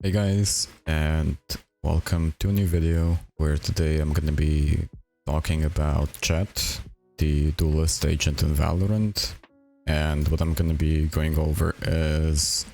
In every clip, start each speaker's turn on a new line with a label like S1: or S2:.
S1: Hey guys, and welcome to a new video where today I'm gonna be talking about Jett, the duelist agent in Valorant, and what I'm gonna be going over is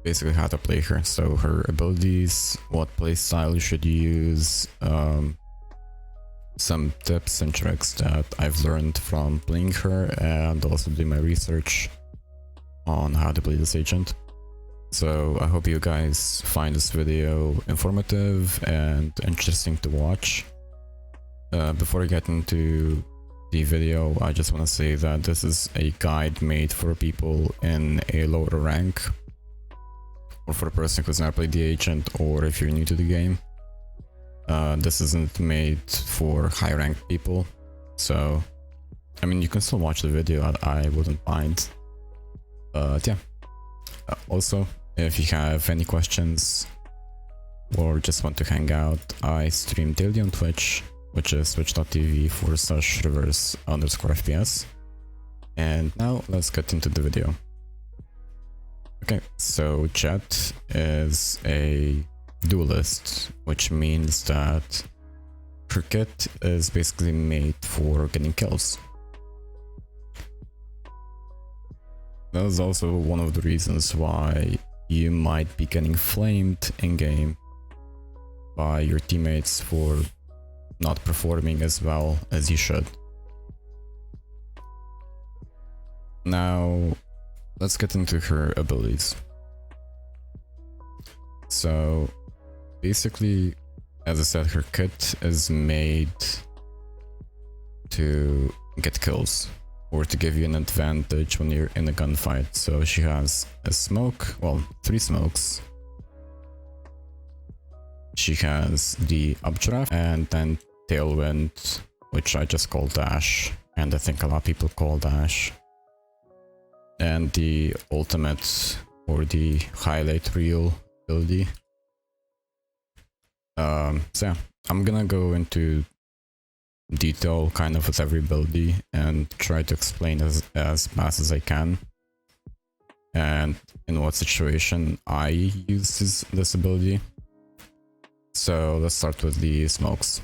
S1: basically how to play her. So her abilities, what playstyle you should use, some tips and tricks that I've learned from playing her, and also doing my research on how to play this agent. So I hope you guys find this video informative and interesting to watch. Before I get into the video, I just want to say that this is a guide made for people in a lower rank, or for a person who's never played the agent, or if you're new to the game. This isn't made for high ranked people, so I mean you can still watch the video, I wouldn't mind. But yeah. Also, if you have any questions or just want to hang out, I stream daily on Twitch, which is twitch.tv/reverse_FPS. And now let's get into the video. Okay, so Jett is a duelist, which means that her kit is basically made for getting kills. That is also one of the reasons why you might be getting flamed in-game by your teammates for not performing as well as you should. Now, let's get into her abilities. So, basically, as I said, her kit is made to get kills, or to give you an advantage when you're in a gunfight. So she has a smoke, well, 3 smokes. She has the updraft and then tailwind, which I just call dash, and I think a lot of people call dash. And the ultimate, or the highlight reel ability. So yeah, I'm gonna go into detail kind of with every ability and try to explain as fast as I can, and in what situation I use this ability. So let's start with the smokes.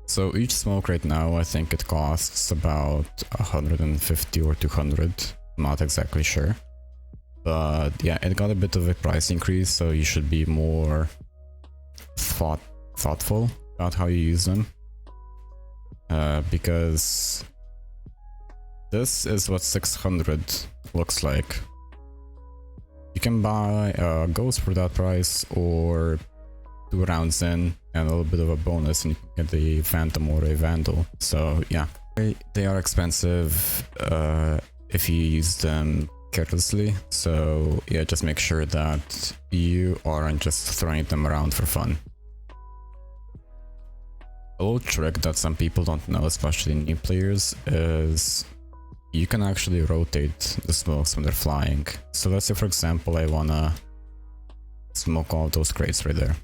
S1: So each smoke right now, I think it costs about 150 or 200, I'm not exactly sure, but yeah, it got a bit of a price increase, so you should be more thoughtful about how you use them. Because this is what 600 looks like. You can buy a ghost for that price, or 2 rounds in and a little bit of a bonus and you can get the phantom or a vandal. So yeah, they are expensive if you use them carelessly. So yeah, just make sure that you aren't just throwing them around for fun. A little trick that some people don't know, especially new players, is you can actually rotate the smokes when they're flying. So let's say, for example, I wanna smoke all those crates right there,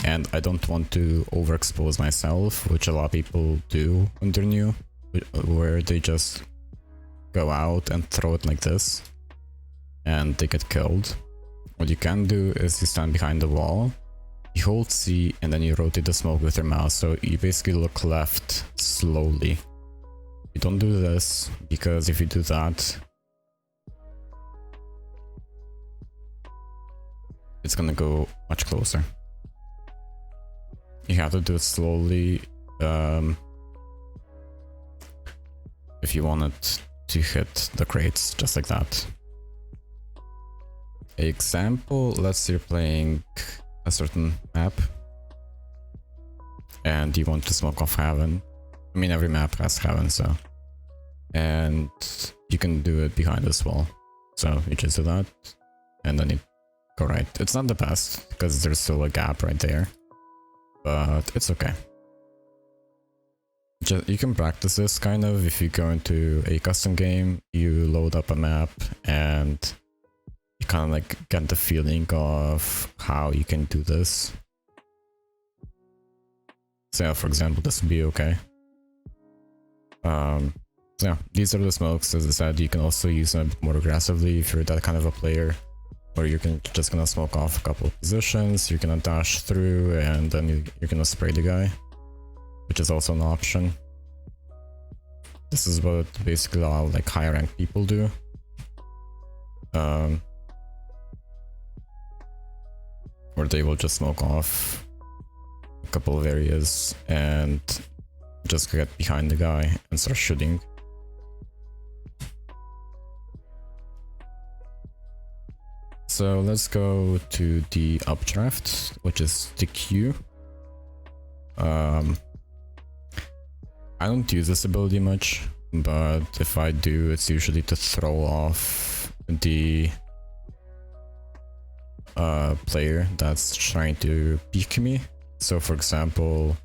S1: and I don't want to overexpose myself, which a lot of people do when they're new, where they just go out and throw it like this and they get killed. What you can do is you stand behind the wall, you hold C, and then you rotate the smoke with your mouse, so you basically look left slowly. You don't do this, because if you do that, it's gonna go much closer. You have to do it slowly if you want it to hit the crates, just like that. Example, let's say you're playing a certain map and you want to smoke off heaven. I mean, every map has heaven, so, and you can do it behind this wall. So you just do that and then you go right. It's not the best because there's still a gap right there, but it's okay. You can practice this kind of if you go into a custom game, you load up a map and you kind of like get the feeling of how you can do this. So yeah, for example, this would be okay. So yeah, these are the smokes. As I said, you can also use them more aggressively if you're that kind of a player. or you can just gonna smoke off a couple of positions, you're gonna dash through, and then you're gonna spray the guy, which is also an option. This is what basically all like higher rank people do. Where they will just smoke off a couple of areas and just get behind the guy and start shooting. So let's go to the updraft, which is the Q. I don't use this ability much, but if I do, it's usually to throw off the player that's trying to peek me. So for example,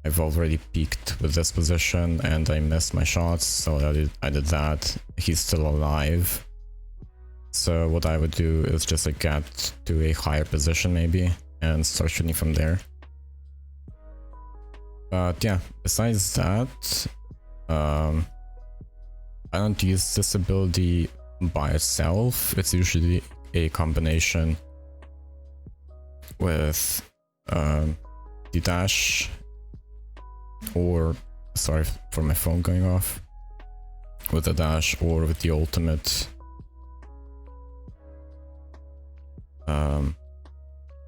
S1: I've already peeked with this position and I missed my shots, so I did that. He's still alive. So what I would do is just like get to a higher position maybe and start shooting from there. But yeah, besides that, I don't use this ability by itself. It's usually a combination with the dash, or sorry for my phone going off, with the dash or with the ultimate.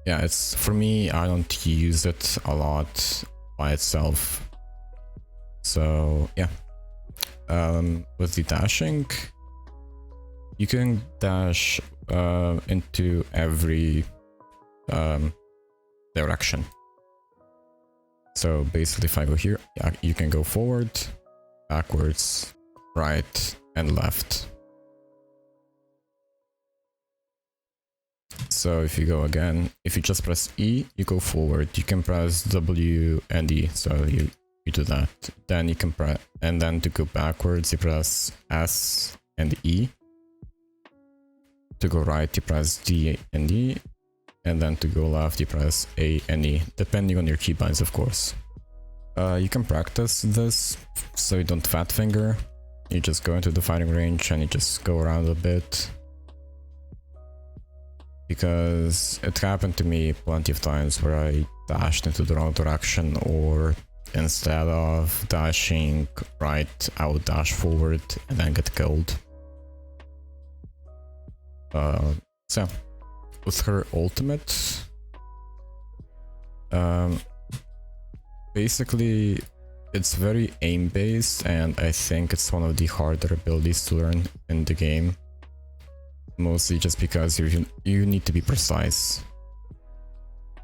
S1: Yeah, it's for me, I don't use it a lot by itself. So yeah, with the dashing, you can dash into every direction. So basically if I go here, you can go forward, backwards, right and left. So if you go again, if you just press E, you go forward. You can press W and E, so you do that. Then you can press, and then to go backwards, you press S and E. To go right, you press D and E. And then to go left, you press A and E, depending on your keybinds, of course. You can practice this so you don't fat finger. You just go into the firing range and you just go around a bit. Because it happened to me plenty of times where I dashed into the wrong direction, or instead of dashing right, I would dash forward and then get killed. So with her ultimate, basically it's very aim based, and I think it's one of the harder abilities to learn in the game. Mostly just because you need to be precise.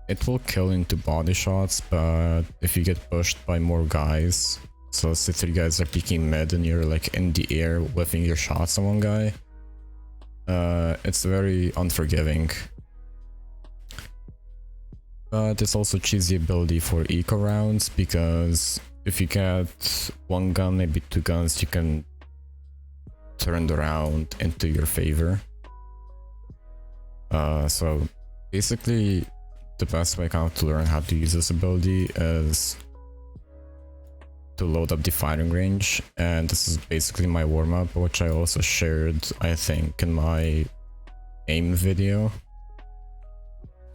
S1: It will kill into body shots, but if you get pushed by more guys, so let's say 3 guys are peeking mid and you're like in the air whiffing your shots on one guy, it's very unforgiving. But it's also cheesy ability for eco rounds, because if you get 1 gun, maybe 2 guns, you can turn the round into your favor. So basically the best way to learn how to use this ability is to load up the firing range, and this is basically my warm-up, which I also shared, I think, in my aim video.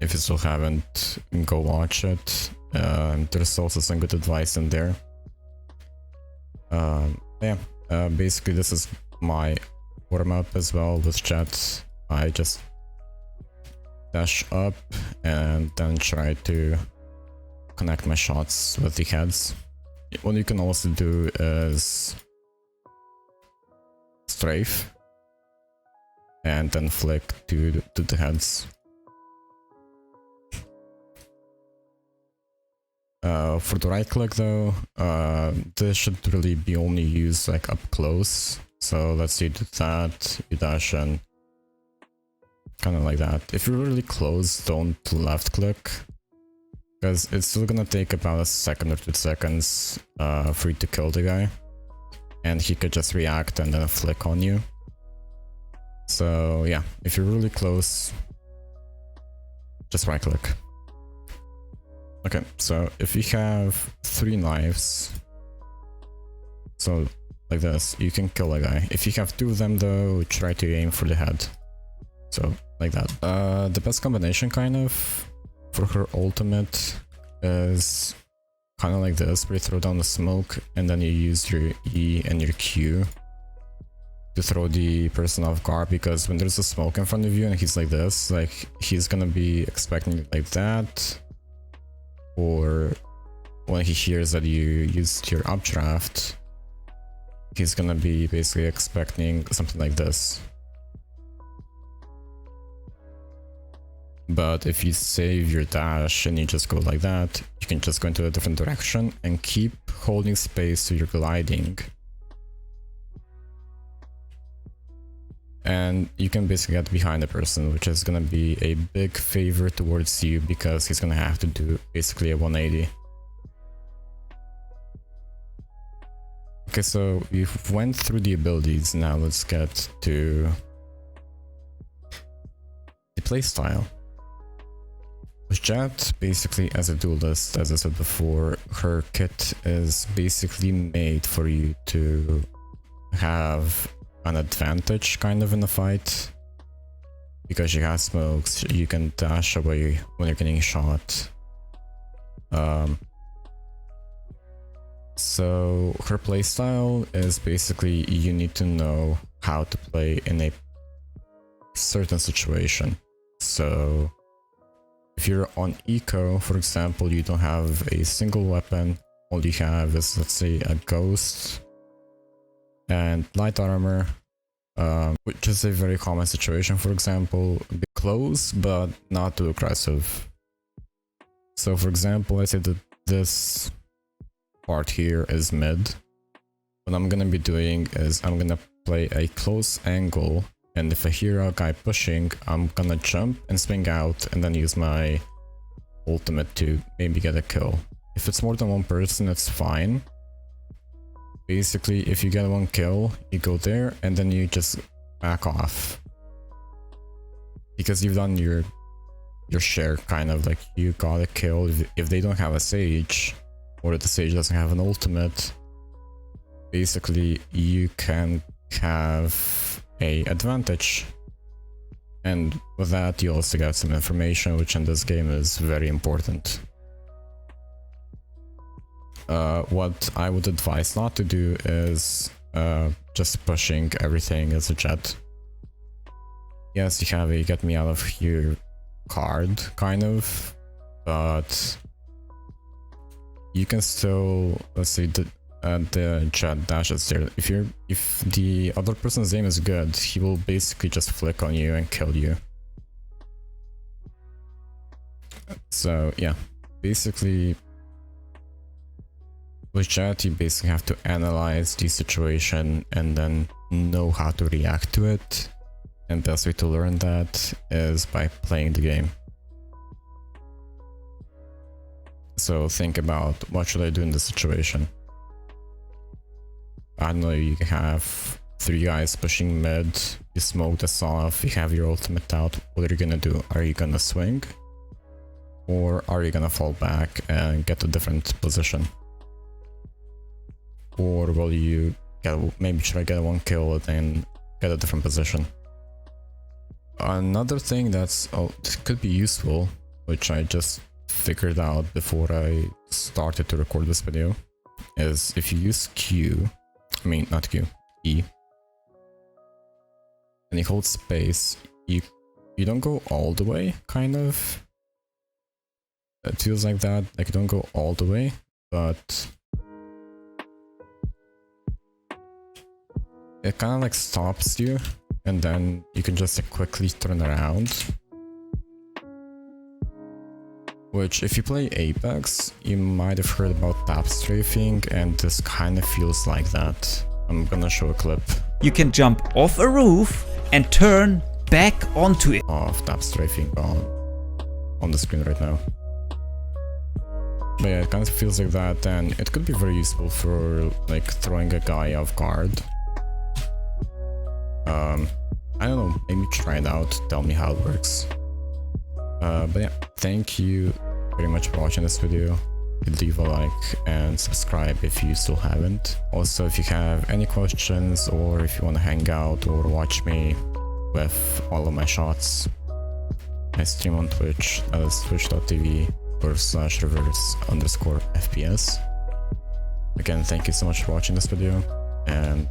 S1: If you still haven't, go watch it. There's also some good advice in there. Yeah, basically this is my warm-up as well with Jett. I just dash up and then try to connect my shots with the heads. What you can also do is strafe and then flick to the heads. For the right click though, this should really be only used like up close. So let's say you do that, you dash and kind of like that. If you're really close, don't left click, because it's still gonna take about a second or 2 seconds for you to kill the guy, and he could just react and then flick on you. So yeah, if you're really close, just right click. Okay, so if you have 3 knives, so like this, you can kill a guy. If you have 2 of them though, try to aim for the head. So like that. The best combination kind of for her ultimate is kind of like this, where you throw down the smoke and then you use your E and your Q to throw the person off guard, because when there's a smoke in front of you and he's like this, like he's gonna be expecting it like that, or when he hears that you used your updraft, he's gonna be basically expecting something like this. But if you save your dash and you just go like that, you can just go into a different direction and keep holding space so you're gliding. And you can basically get behind the person, which is gonna be a big favor towards you, because he's gonna have to do basically a 180. Okay, so we've went through the abilities, now let's get to the playstyle. With Jett, basically as a duelist, as I said before, her kit is basically made for you to have an advantage kind of in the fight, because you have smokes, you can dash away when you're getting shot. So her playstyle is basically you need to know how to play in a certain situation. So if you're on eco, for example, you don't have a single weapon, all you have is, let's say, a ghost and light armor, which is a very common situation. For example, be close but not too aggressive. So for example, let's say that this part here is mid. What I'm gonna be doing is I'm gonna play a close angle, and if I hear a guy pushing, I'm gonna jump and swing out and then use my ultimate to maybe get a kill. If it's more than one person, it's fine. Basically, if you get one kill, you go there and then you just back off, because you've done your share, kind of like you got a kill. If they don't have a sage, or the sage doesn't have an ultimate, basically you can have a advantage, and with that you also get some information, which in this game is very important. What I would advise not to do is just pushing everything as a Jett. Yes, you have a get me out of here card, kind of, but you can still, let's say, the Jett dashes there. If the other person's aim is good, he will basically just flick on you and kill you. So yeah, basically with Jett, you basically have to analyze the situation and then know how to react to it. And the best way to learn that is by playing the game. So think about, what should I do in this situation? I don't know, you have 3 guys pushing mid, you smoke this off, you have your ultimate out, what are you gonna do? Are you gonna swing? Or are you gonna fall back and get a different position? Or will you get, maybe should I get one kill and get a different position? Another thing that could be useful, which I just figured out before I started to record this video, is if you use E, and you hold space, you don't go all the way, kind of. It feels like that, like you don't go all the way, but it kind of like stops you, and then you can just quickly turn around. Which, if you play Apex, you might have heard about tap strafing, and this kind of feels like that. I'm gonna show a clip.
S2: You can jump off a roof and turn back onto it.
S1: Of tap strafing on the screen right now. But yeah, it kind of feels like that, and it could be very useful for like throwing a guy off guard. I don't know, maybe try it out, tell me how it works. But yeah, thank you very much for watching this video. Leave a like and subscribe if you still haven't. Also, if you have any questions or if you want to hang out or watch me with all of my shots. I stream on Twitch, that is twitch.tv/reverse_FPS. Again, thank you so much for watching this video, and